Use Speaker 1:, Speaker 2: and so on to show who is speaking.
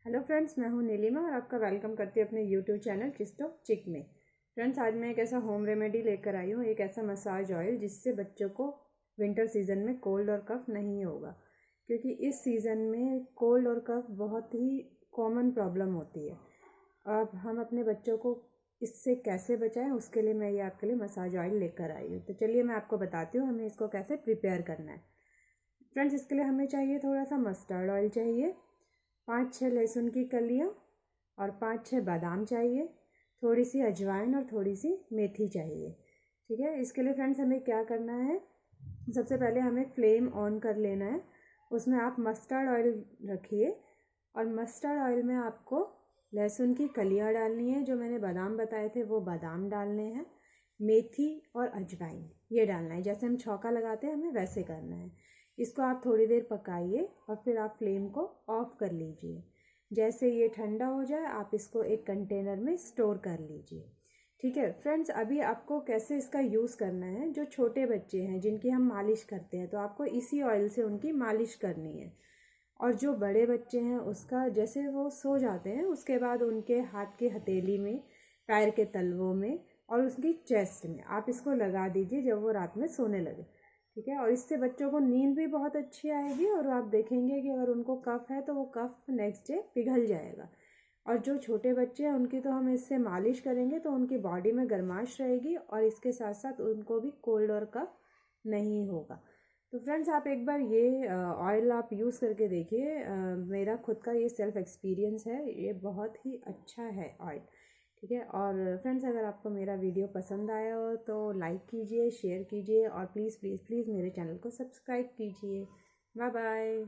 Speaker 1: Hello friends, मैं हूं नीलिमा और आपका वेलकम करती हूं अपने यूट्यूब चैनल चिस्तो चिक में। फ्रेंड्स, आज मैं एक ऐसा होम रेमेडी लेकर आई हूं, एक ऐसा मसाज ऑयल जिससे बच्चों को विंटर सीज़न में कोल्ड और कफ नहीं होगा, क्योंकि इस सीज़न में कोल्ड और कफ बहुत ही कॉमन प्रॉब्लम होती है। अब हम अपने बच्चों को इससे कैसे बचाएं, उसके लिए मैं ये आपके लिए मसाज ऑयल लेकर आई हूँ। तो चलिए मैं आपको बताती हूँ हमें इसको कैसे प्रिपेयर करना है। फ्रेंड्स, इसके लिए हमें चाहिए थोड़ा सा मस्टर्ड ऑयल चाहिए, 5-6 लहसुन की कलियाँ और 5-6 बादाम चाहिए, थोड़ी सी अजवाइन और थोड़ी सी मेथी चाहिए। ठीक है, इसके लिए फ्रेंड्स हमें क्या करना है, सबसे पहले हमें फ्लेम ऑन कर लेना है। उसमें आप मस्टर्ड ऑयल रखिए और मस्टर्ड ऑयल में आपको लहसुन की कलियाँ डालनी है, जो मैंने बादाम बताए थे वो बादाम डालने हैं, मेथी और अजवाइन ये डालना है। जैसे हम छौंका लगाते हैं हमें वैसे करना है। इसको आप थोड़ी देर पकाइए और फिर आप फ्लेम को ऑफ कर लीजिए। जैसे ये ठंडा हो जाए आप इसको एक कंटेनर में स्टोर कर लीजिए। ठीक है फ्रेंड्स, अभी आपको कैसे इसका यूज़ करना है। जो छोटे बच्चे हैं जिनकी हम मालिश करते हैं तो आपको इसी ऑयल से उनकी मालिश करनी है। और जो बड़े बच्चे हैं उसका जैसे वो सो जाते हैं उसके बाद उनके हाथ की हथेली में, पैर के तलवों में और उसकी चेस्ट में आप इसको लगा दीजिए जब वो रात में सोने लगे। ठीक है, और इससे बच्चों को नींद भी बहुत अच्छी आएगी और आप देखेंगे कि अगर उनको कफ है तो वो कफ नेक्स्ट डे पिघल जाएगा। और जो छोटे बच्चे हैं उनकी तो हम इससे मालिश करेंगे तो उनकी बॉडी में गर्माश रहेगी और इसके साथ साथ उनको भी कोल्ड और कफ नहीं होगा। तो फ्रेंड्स, आप एक बार ये ऑयल आप यूज़ करके देखिए। मेरा खुद का ये सेल्फ एक्सपीरियंस है, ये बहुत ही अच्छा है ऑयल। ठीक है, और फ्रेंड्स अगर आपको मेरा वीडियो पसंद आया हो तो लाइक कीजिए, शेयर कीजिए और प्लीज़ प्लीज़ प्लीज़ मेरे चैनल को सब्सक्राइब कीजिए। Bye bye.